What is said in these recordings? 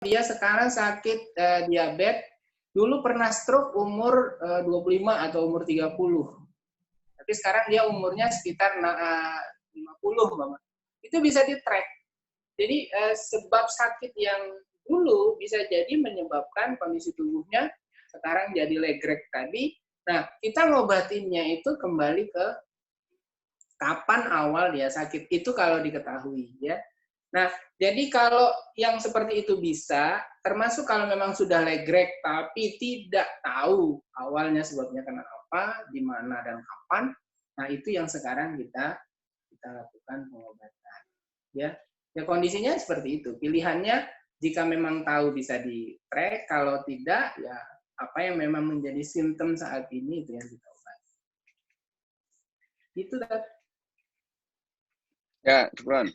dia sekarang sakit diabetes, dulu pernah stroke umur 25 atau umur 30. Tapi sekarang dia umurnya sekitar 50, Mama. Itu bisa di-track. Jadi sebab sakit yang dulu bisa jadi menyebabkan kondisi tubuhnya sekarang jadi legrek tadi. Nah, kita ngobatinnya itu kembali ke kapan awal dia sakit. Itu kalau diketahui, ya. Nah, jadi kalau yang seperti itu bisa, termasuk kalau memang sudah legrek tapi tidak tahu awalnya sebabnya kenapa, di mana dan kapan, nah itu yang sekarang kita lakukan pengobatan. Ya, ya kondisinya seperti itu. Pilihannya jika memang tahu bisa di-track, kalau tidak ya apa yang memang menjadi simptom saat ini itu yang kita obati. Itu Dad. Ya, Subhan.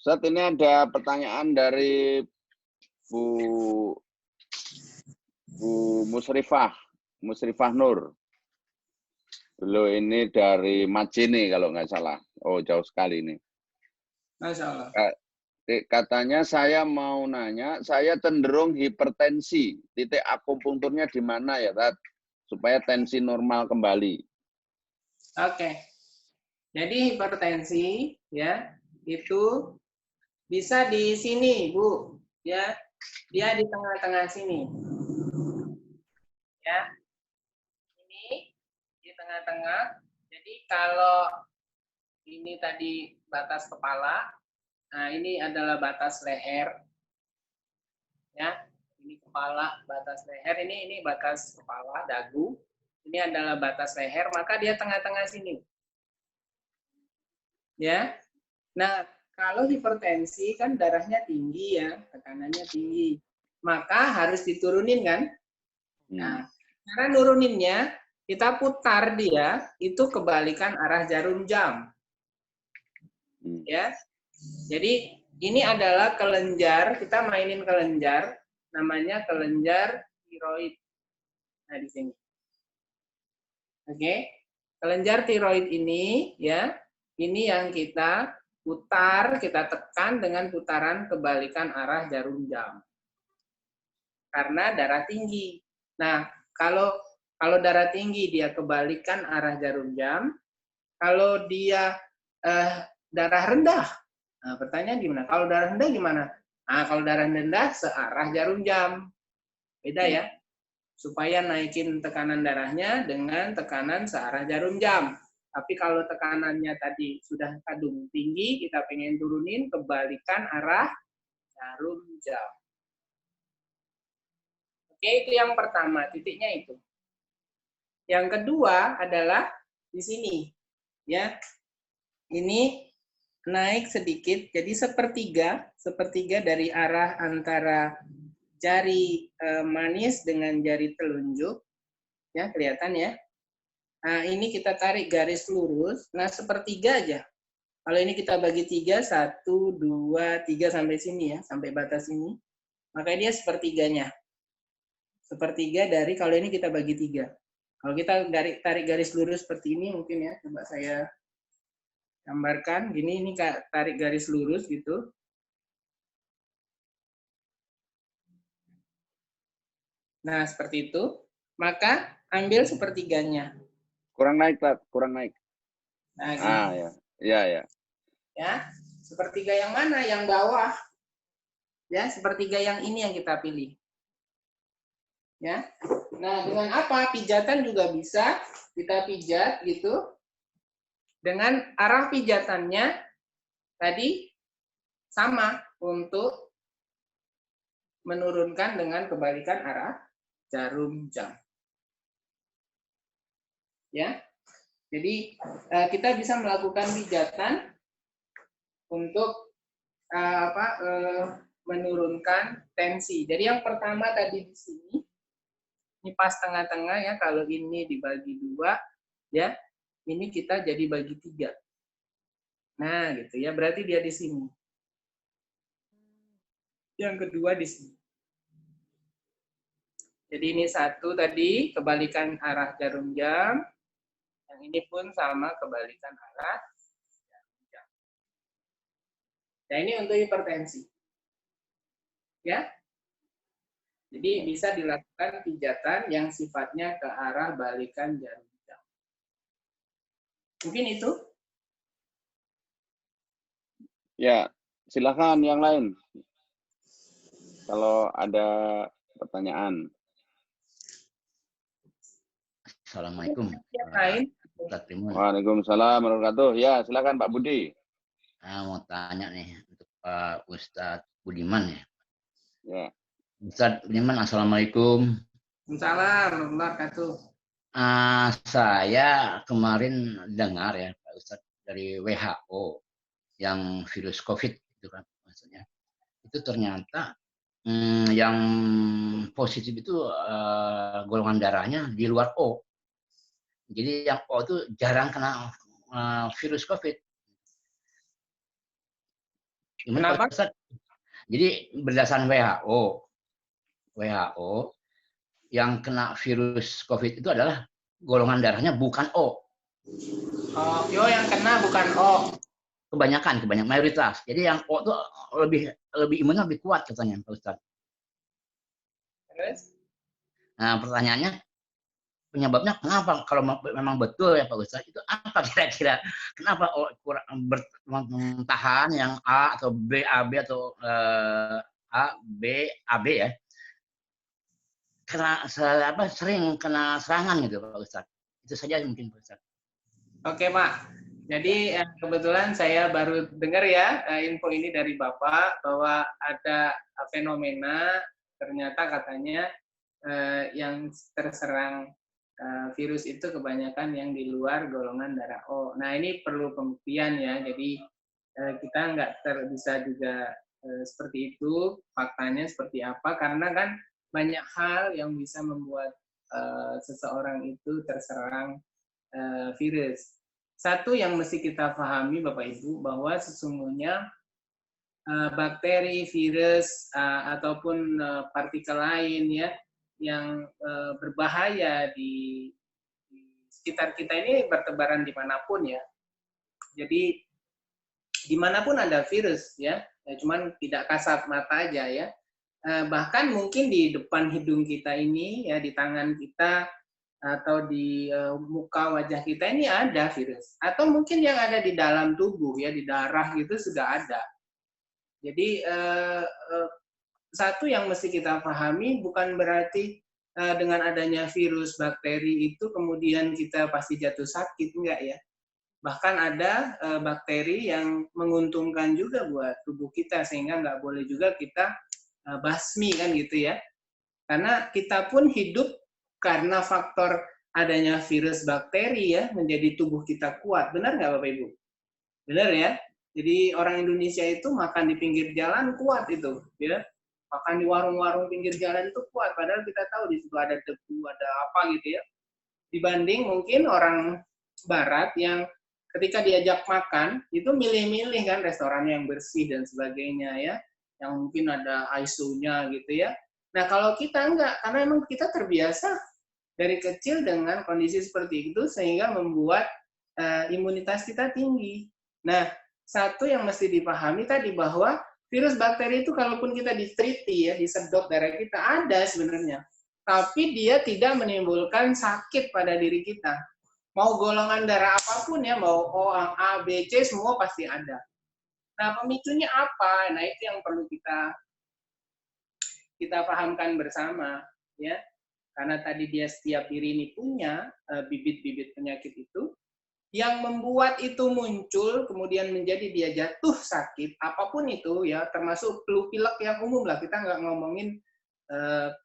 Saat ini ada pertanyaan dari Bu Musrifah Nur. Beliau ini dari Majene kalau nggak salah. Oh, jauh sekali ini. Masya Allah. Katanya saya mau nanya, saya cenderung hipertensi. Titik akupunkturnya di mana ya, Tat? Supaya tensi normal kembali. Oke. Jadi hipertensi ya, itu bisa di sini, Bu. Ya. Dia di tengah-tengah sini. Ya. Ini di tengah-tengah. Jadi kalau ini tadi batas kepala, nah ini adalah batas leher. Ya. Ini kepala, batas leher, ini batas kepala, dagu. Ini adalah batas leher, maka dia tengah-tengah sini. Ya. Nah, kalau hipertensi kan darahnya tinggi ya, tekanannya tinggi. Maka harus diturunin kan? Nah, cara nuruninnya kita putar dia itu kebalikan arah jarum jam. Ya. Jadi ini adalah kelenjar, kita mainin kelenjar, namanya kelenjar tiroid. Nah, di sini. Oke. Kelenjar tiroid ini ya, ini yang kita putar, kita tekan dengan putaran kebalikan arah jarum jam. Karena darah tinggi. Nah, kalau darah tinggi dia kebalikan arah jarum jam, kalau dia darah rendah, nah pertanyaan gimana? Kalau darah rendah gimana? Nah, kalau darah rendah searah jarum jam. Beda ya. Supaya naikin tekanan darahnya dengan tekanan searah jarum jam. Tapi kalau tekanannya tadi sudah kadung tinggi, kita pengen turunin, kebalikan arah jarum jam. Oke, itu yang pertama, titiknya itu. Yang kedua adalah di sini. Ya. Ini naik sedikit, jadi sepertiga dari arah antara jari manis dengan jari telunjuk. Ya, kelihatan ya. Nah, ini kita tarik garis lurus. Nah, sepertiga aja. Kalau ini kita bagi 3, 1, 2, 3 sampai sini ya, sampai batas ini. Maka dia sepertiganya. Sepertiga dari, kalau ini kita bagi 3. Kalau kita tarik garis lurus seperti ini mungkin ya, coba saya gambarkan. Gini, ini tarik garis lurus gitu. Nah, seperti itu. Maka ambil sepertiganya. Kurang naik, Tat. Kurang naik. Nah, gini. Ya. Ya, sepertiga yang mana? Yang bawah. Ya, sepertiga yang ini yang kita pilih. Ya. Nah, dengan apa? Pijatan juga bisa. Kita pijat gitu. Dengan arah pijatannya tadi sama untuk menurunkan dengan kebalikan arah jarum jam. Ya. Jadi kita bisa melakukan pijatan untuk menurunkan tensi. Jadi yang pertama tadi di sini, ini pas tengah-tengah ya, kalau ini dibagi 2, ya, ini kita jadi bagi 3. Nah, gitu ya, berarti dia di sini. Yang kedua di sini. Jadi ini 1 tadi, kebalikan arah jarum jam. Yang ini pun sama, kebalikan arah jarum jam. Nah, ini untuk hipertensi. Ya. Jadi bisa dilakukan pijatan yang sifatnya ke arah balikan jarum jam. Mungkin itu. Ya, silakan yang lain. Kalau ada pertanyaan. Assalamualaikum. Yang lain. Waalaikumsalam warahmatullahi wabarakatuh. Ya, silakan Pak Budi. Saya mau tanya nih untuk Pak Ustadz Budiman ya. Ya. Ustadz Budiman, Assalamualaikum. Waalaikumsalam warahmatullahi wabarakatuh. Saya kemarin dengar ya Pak Ustadz dari WHO yang virus COVID itu kan maksudnya. Itu ternyata yang positif itu golongan darahnya di luar O. Jadi yang O itu jarang kena virus COVID. Gimana Kenapa? Pak Ustadz? Jadi berdasarkan WHO yang kena virus COVID itu adalah golongan darahnya bukan O. Oh, yang kena bukan O. Kebanyakan mayoritas. Jadi yang O itu lebih imunnya lebih kuat katanya Pak Ustadz. Terus? Nah pertanyaannya penyebabnya kenapa? Kalau memang betul ya Pak Ustadz, itu apa kira-kira? Kenapa kurang bertahan yang A atau B, AB atau A, B, AB ya? Kena sering kena serangan gitu Pak Ustadz. Itu saja mungkin Pak Ustadz. Oke Pak. Jadi kebetulan saya baru dengar ya info ini dari Bapak bahwa ada fenomena ternyata katanya yang terserang virus itu kebanyakan yang di luar golongan darah O. Nah ini perlu pembuktian ya, jadi kita nggak bisa juga seperti itu, faktanya seperti apa, karena kan banyak hal yang bisa membuat seseorang itu terserang virus. Satu yang mesti kita pahami Bapak Ibu, bahwa sesungguhnya bakteri, virus, ataupun partikel lain ya, yang berbahaya di sekitar kita ini bertebaran dimanapun ya. Jadi dimanapun ada virus ya, cuman tidak kasat mata aja ya. Bahkan mungkin di depan hidung kita ini ya, di tangan kita atau di muka wajah kita ini ada virus. Atau mungkin yang ada di dalam tubuh ya, di darah gitu sudah ada. Jadi satu yang mesti kita pahami bukan berarti dengan adanya virus, bakteri itu kemudian kita pasti jatuh sakit, enggak ya. Bahkan ada bakteri yang menguntungkan juga buat tubuh kita, sehingga nggak boleh juga kita basmi kan gitu ya. Karena kita pun hidup karena faktor adanya virus, bakteri ya, menjadi tubuh kita kuat. Benar nggak Bapak Ibu? Benar ya. Jadi orang Indonesia itu makan di pinggir jalan kuat itu, ya. Makan di warung-warung pinggir jalan itu kuat, padahal kita tahu di situ ada debu, ada apa gitu ya. Dibanding mungkin orang Barat yang ketika diajak makan itu milih-milih kan restoran yang bersih dan sebagainya ya, yang mungkin ada ISO-nya gitu ya. Nah kalau kita enggak, karena memang kita terbiasa dari kecil dengan kondisi seperti itu sehingga membuat imunitas kita tinggi. Nah, satu yang mesti dipahami tadi bahwa virus bakteri itu kalaupun kita diteliti ya, disedot darah kita ada sebenarnya. Tapi dia tidak menimbulkan sakit pada diri kita. Mau golongan darah apapun ya, mau O, A, B, C, semua pasti ada. Nah, pemicunya apa? Nah, itu yang perlu kita pahamkan bersama ya. Karena tadi dia setiap diri ini punya bibit-bibit penyakit itu, yang membuat itu muncul, kemudian menjadi dia jatuh sakit, apapun itu ya, termasuk flu pilek yang umum lah, kita nggak ngomongin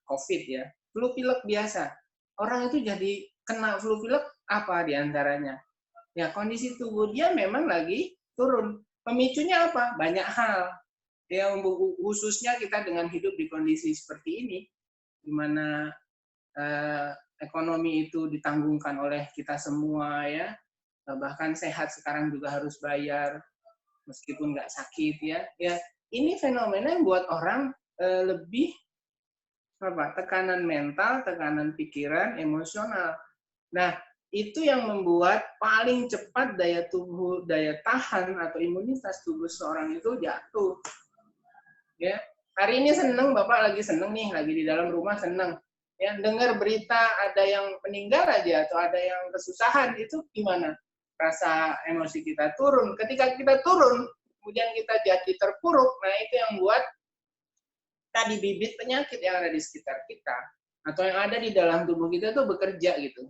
COVID ya, flu pilek biasa. Orang itu jadi kena flu pilek apa diantaranya? Ya kondisi tubuh dia memang lagi turun. Pemicunya apa? Banyak hal. Ya khususnya kita dengan hidup di kondisi seperti ini, di mana ekonomi itu ditanggungkan oleh kita semua ya. Bahkan sehat sekarang juga harus bayar meskipun nggak sakit ya. Ya ini fenomena yang buat orang lebih tekanan mental, tekanan pikiran, emosional. Nah itu yang membuat paling cepat daya tubuh, daya tahan atau imunitas tubuh seorang itu jatuh. Ya Hari ini seneng, Bapak lagi seneng nih, lagi di dalam rumah seneng. Ya, dengar berita ada yang meninggal aja atau ada yang kesusahan, itu gimana? Rasa emosi kita turun. Ketika kita turun, kemudian kita jadi terpuruk, nah itu yang buat tadi bibit penyakit yang ada di sekitar kita atau yang ada di dalam tubuh kita tuh bekerja gitu.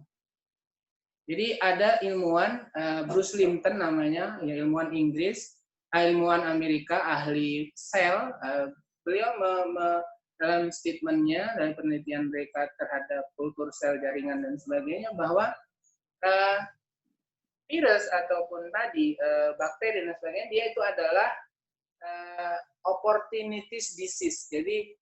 Jadi ada ilmuwan Bruce Lipton namanya, ya, ilmuwan Inggris, ilmuwan Amerika, ahli sel. Beliau dalam statementnya dari penelitian mereka terhadap kultur sel, jaringan dan sebagainya bahwa virus ataupun tadi bakteri dan sebagainya dia itu adalah opportunities disease. Jadi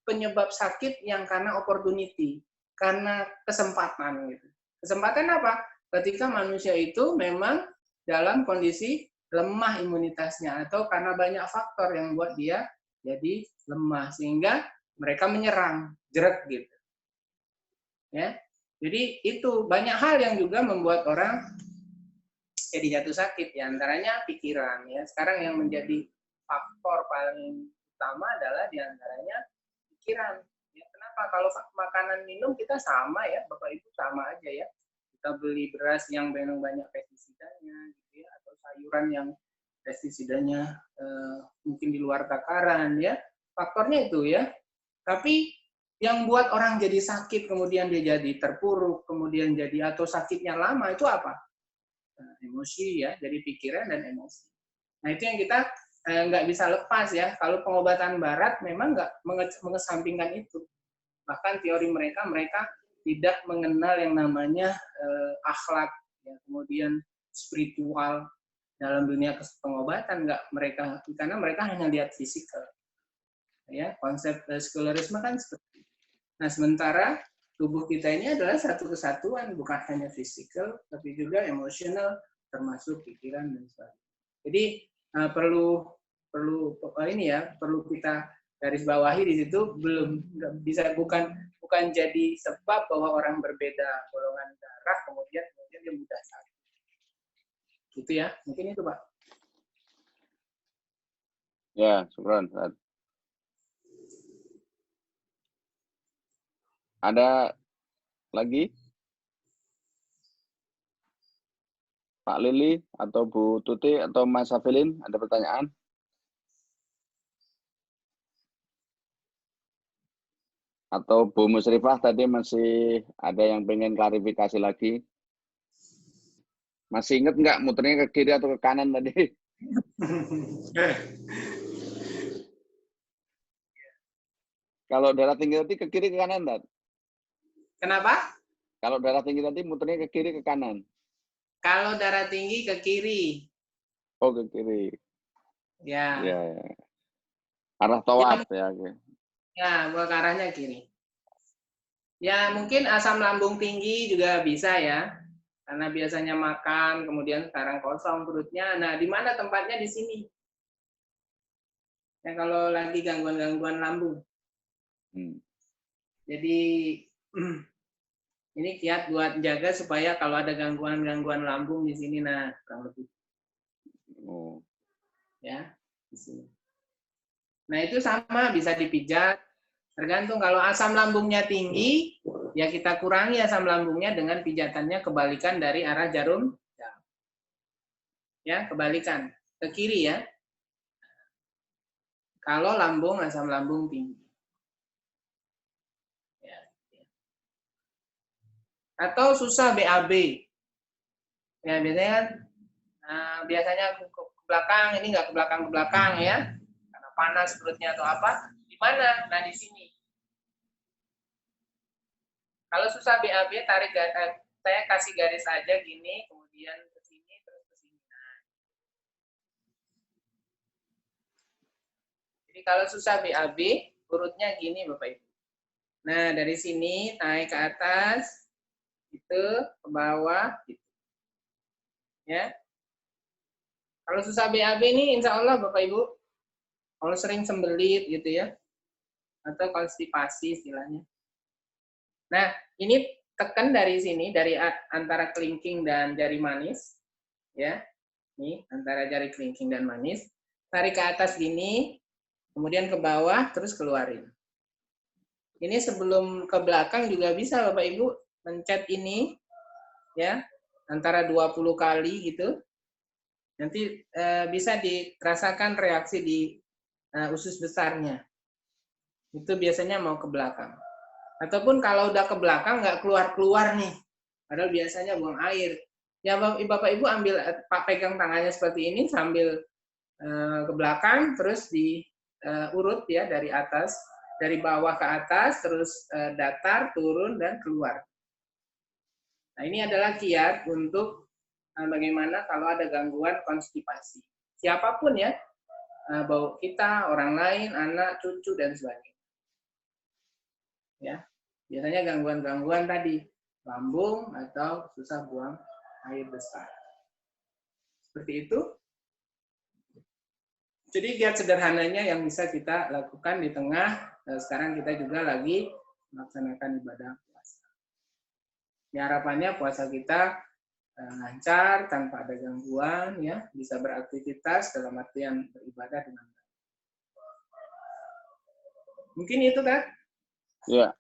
penyebab sakit yang karena opportunity, karena kesempatan gitu. Kesempatan apa? Ketika manusia itu memang dalam kondisi lemah imunitasnya atau karena banyak faktor yang buat dia jadi lemah sehingga mereka menyerang, jerat gitu. Ya. Jadi itu banyak hal yang juga membuat orang jadi jatuh sakit, ya antaranya pikiran ya. Sekarang yang menjadi faktor paling utama adalah diantaranya pikiran. Ya, kenapa? Kalau makanan minum kita sama ya, Bapak Ibu sama aja ya. Kita beli beras yang banyak pestisidanya, gitu ya, atau sayuran yang pestisidanya mungkin di luar takaran ya. Faktornya itu ya. Tapi yang buat orang jadi sakit, kemudian dia jadi terpuruk, kemudian jadi atau sakitnya lama itu apa? Emosi ya, jadi pikiran dan emosi. Nah itu yang kita nggak bisa lepas ya. Kalau pengobatan Barat memang nggak mengesampingkan itu. Bahkan teori mereka tidak mengenal yang namanya akhlak, ya, kemudian spiritual dalam dunia pengobatan nggak mereka, karena mereka hanya lihat fisikal. Ya konsep sekularisme kan seperti itu. Nah sementara tubuh kita ini adalah satu kesatuan, bukan hanya fisikal, tapi juga emosional, termasuk pikiran dan sebagainya. Jadi perlu ini ya, perlu kita garis bawahi di situ, belum bisa bukan jadi sebab bahwa orang berbeda golongan darah kemudian dia mudah sakit. Gitu ya, mungkin itu Pak. Ya, syukran. Ada lagi? Pak Lili atau Bu Tuti atau Mas Safilin, ada pertanyaan? Atau Bu Musrifah tadi masih ada yang pengen klarifikasi lagi? Masih ingat nggak muternya ke kiri atau ke kanan tadi? Kalau darah tinggi tadi ke kiri ke kanan, Dad? Kenapa? Kalau darah tinggi tadi muternya ke kiri ke kanan? Kalau darah tinggi ke kiri. Oh, ke kiri. Ya. Ya. Arah tawaf ya. Ya, ke arahnya kiri. Ya, mungkin asam lambung tinggi juga bisa ya. Karena biasanya makan, kemudian sekarang kosong perutnya. Nah, di mana tempatnya? Di sini. Ya, kalau lagi gangguan-gangguan lambung. Jadi, ini kiat buat jaga supaya kalau ada gangguan-gangguan lambung di sini, nah, kurang lebih. Ya, di sini. Nah, itu sama, bisa dipijat. Tergantung kalau asam lambungnya tinggi, ya kita kurangi asam lambungnya dengan pijatannya kebalikan dari arah jarum. Ya, kebalikan. Ke kiri ya. Kalau lambung, asam lambung tinggi. Ya. Atau susah BAB. Ya, biasanya kan, biasanya ke belakang, ini nggak ke belakang ya. Karena panas perutnya atau apa. Di mana? Nah, di sini. Kalau susah BAB, tarik saya kasih garis aja gini, kemudian ke sini, terus ke sini. Nah. Jadi kalau susah BAB, urutnya gini Bapak Ibu. Nah, dari sini naik ke atas, itu ke bawah, gitu. Ya. Kalau susah BAB ini, insya Allah Bapak Ibu, kalau sering sembelit gitu ya, atau konstipasi istilahnya. Nah, ini tekan dari sini, dari antara kelingking dan jari manis, ya. Ini antara jari kelingking dan manis. tarik ke atas gini, kemudian ke bawah, terus keluarin. Ini sebelum ke belakang juga bisa Bapak Ibu mencet ini, ya, antara 20 kali gitu. Nanti bisa dirasakan reaksi di usus besarnya. Itu biasanya mau ke belakang. Ataupun kalau udah ke belakang nggak keluar-keluar nih, padahal biasanya buang air. Ya Bapak Ibu ambil pegang tangannya seperti ini sambil ke belakang, terus diurut ya dari atas, dari bawah ke atas, terus datar, turun dan keluar. Nah ini adalah kiat untuk bagaimana kalau ada gangguan konstipasi. Siapapun ya, baik kita, orang lain, anak, cucu dan sebagainya. Ya, biasanya gangguan-gangguan tadi lambung atau susah buang air besar. Seperti itu. Jadi kiat sederhananya yang bisa kita lakukan di tengah sekarang kita juga lagi melaksanakan ibadah puasa. Ya, harapannya puasa kita lancar tanpa ada gangguan, ya bisa beraktivitas dalam artian beribadah dengan baik. Mungkin itu kan? Ya.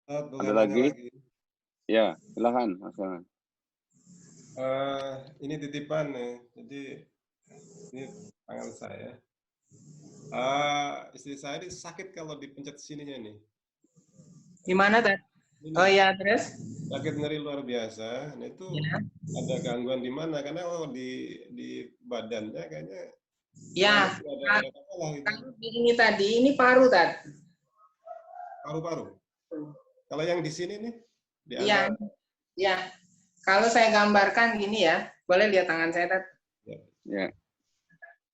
Ada lagi? Ya, silakan Mas Anand. Ini titipan nih, jadi ini tangan saya. Istri saya ini sakit kalau dipencet sininya nih. Gimana tadi? Oh ya, terus? Sakit nyeri luar biasa. Nah itu ya. Ada gangguan di mana? Karena di badannya kayaknya. Ya. Ada masalah gitu. Ini tadi, ini paru tadi. Paru-paru. Kalau yang di sini nih? Iya. Ya. Kalau saya gambarkan gini ya, boleh lihat tangan saya tadi. Ya.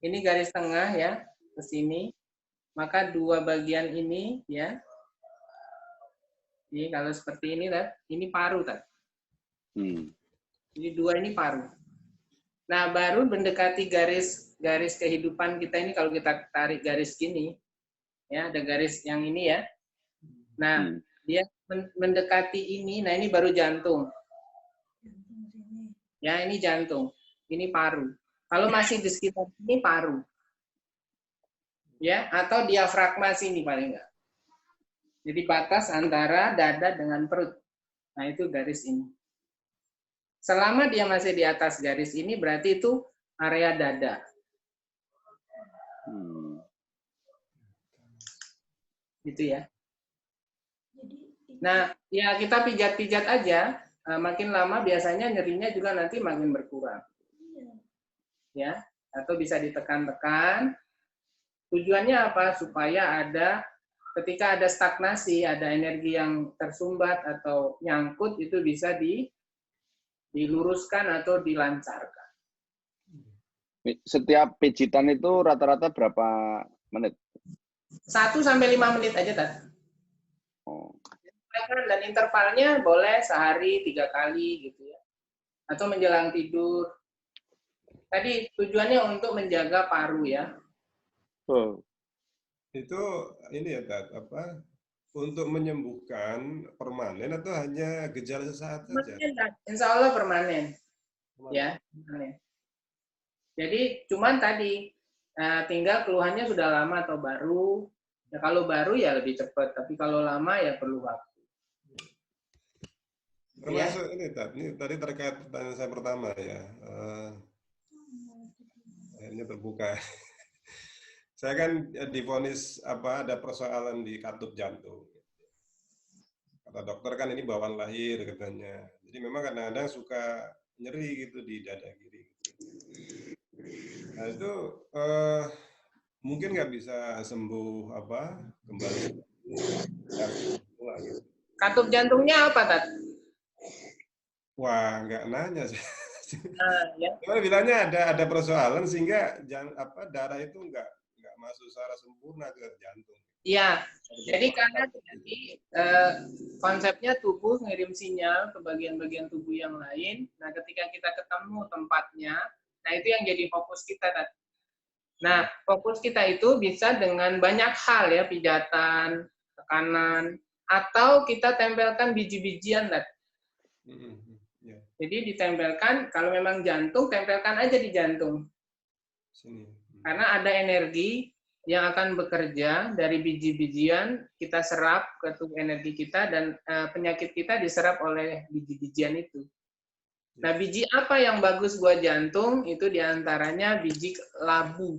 Ini garis tengah ya, ke sini. Maka dua bagian ini ya. Jadi kalau seperti ini, ini paru tadi. Jadi dua ini paru. Nah, baru mendekati garis kehidupan kita ini kalau kita tarik garis gini, ya ada garis yang ini ya. Nah, dia mendekati ini. Nah, ini baru jantung. Ya, ini jantung. Ini paru. Kalau masih di sekitar ini paru. Ya, atau diafragma sini paling enggak. Jadi batas antara dada dengan perut. Nah, itu garis ini. Selama dia masih di atas garis ini, berarti itu area dada. Gitu ya. Nah, ya kita pijat-pijat aja. Makin lama biasanya nyerinya juga nanti makin berkurang. Ya, atau bisa ditekan-tekan. Tujuannya apa? Supaya ketika ada stagnasi, ada energi yang tersumbat atau nyangkut, itu bisa diluruskan atau dilancarkan. Setiap pijitan itu rata-rata berapa menit? 1 sampai 5 menit aja, Tat. Oh. Dan intervalnya boleh sehari 3 kali gitu ya. Atau menjelang tidur. Tadi tujuannya untuk menjaga paru ya. Itu ini ya, Tat, apa? Untuk menyembuhkan permanen atau hanya gejala sesaat saja? Insya Allah permanen. Ya, permanen. Jadi cuman tadi tinggal keluhannya sudah lama atau baru. Ya kalau baru ya lebih cepat, tapi kalau lama ya perlu waktu. Termasuk ya? Ini tadi terkait pertanyaan saya pertama ya. Akhirnya terbuka. Saya kan divonis ada persoalan di katup jantung. Kata dokter kan ini bawaan lahir katanya. Jadi memang kadang-kadang suka nyeri gitu di dada kiri. Nah itu mungkin nggak bisa sembuh kembali. Katup jantungnya apa, Tat? Wah, nggak nanya sih. Ya. Cuma bilangnya ada persoalan sehingga darah itu nggak masuk secara sempurna ke jantung. Iya, jadi karena konsepnya tubuh ngirim sinyal ke bagian-bagian tubuh yang lain. Nah, ketika kita ketemu tempatnya, nah itu yang jadi fokus kita. Nah, fokus kita itu bisa dengan banyak hal ya, pijatan, tekanan, atau kita tempelkan biji-bijian. Jadi ditempelkan, kalau memang jantung, tempelkan aja di jantung. Sini. Karena ada energi yang akan bekerja dari biji-bijian, kita serap ke tubuh energi kita, dan penyakit kita diserap oleh biji-bijian itu. Nah, biji apa yang bagus buat jantung? Itu diantaranya biji labu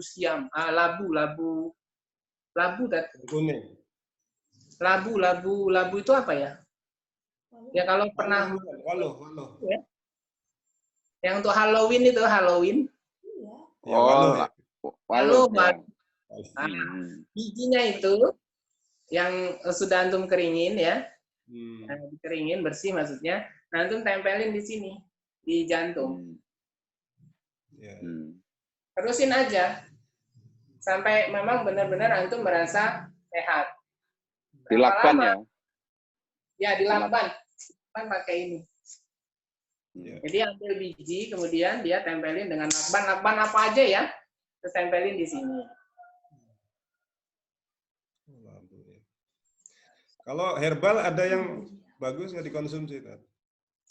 siam, labu Kuning. labu itu apa ya? Ya kalau pernah Waluh. ya. Yang untuk Halloween itu Halloween. Ya, waluh ya. Waluh, ya. Bijinya itu yang sudah antum keringin ya, dikeringin bersih maksudnya. Nah, antum tempelin di sini di jantung. Terusin aja sampai memang benar-benar antum merasa sehat. Dilakban ya? Ya, dilakban. Kan pakai ini. Jadi ambil biji, kemudian dia tempelin dengan lakban. Lakban apa aja ya? Terus tempelin di sini. Kalau herbal ada yang bagus nggak dikonsumsi, Tat?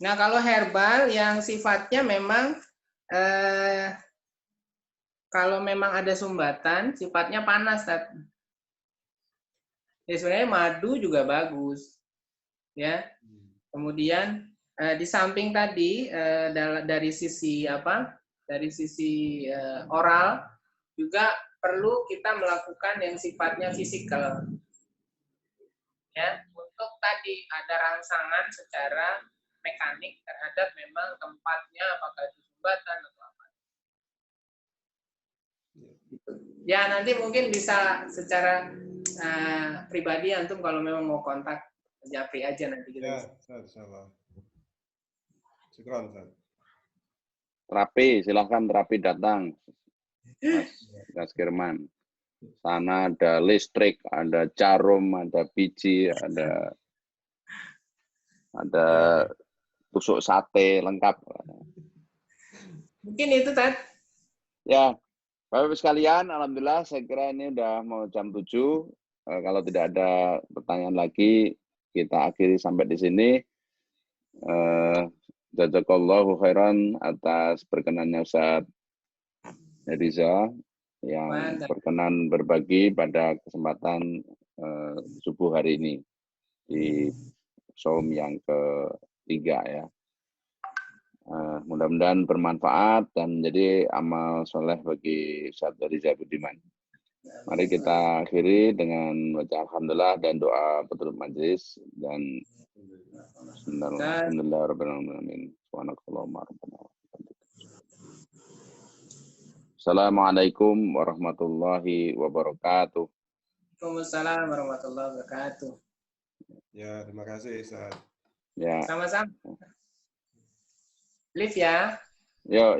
Nah, kalau herbal yang sifatnya memang kalau memang ada sumbatan, sifatnya panas, Tat. Ya, sebenarnya madu juga bagus, ya. Kemudian di samping tadi dari sisi apa? Dari sisi oral juga perlu kita melakukan yang sifatnya fisikal. Ya, untuk tadi ada rangsangan secara mekanik terhadap memang tempatnya, apakah itu sumbatan atau apa. Ya, nanti mungkin bisa secara pribadi antum kalau memang mau kontak Japri aja nanti kita. Ya, salah. Syukran, Ustaz. Terapi, silahkan terapi datang. Mas Kirman. Sana ada listrik, ada jarum, ada biji, ada tusuk sate lengkap. Mungkin itu, Tat. Ya, Bapak-Ibu sekalian, alhamdulillah saya kira ini udah mau jam 7. Kalau tidak ada pertanyaan lagi, kita akhiri sampai di sini. Jazakallahu khairan atas berkenannya Ustaz Riza yang berkenan berbagi pada kesempatan subuh hari ini di Saum yang ketiga ya. Mudah-mudahan bermanfaat dan menjadi amal soleh bagi Ustaz Riza Budiman. Mari kita akhiri dengan baca alhamdulillah dan doa penutup majelis dan Bismillahirrahmanirrahim. Assalamualaikum warahmatullahi wabarakatuh. Waalaikumsalam warahmatullahi wabarakatuh. Ya, terima kasih, Ustaz. Ya. Sama-sama. Live ya. Yo.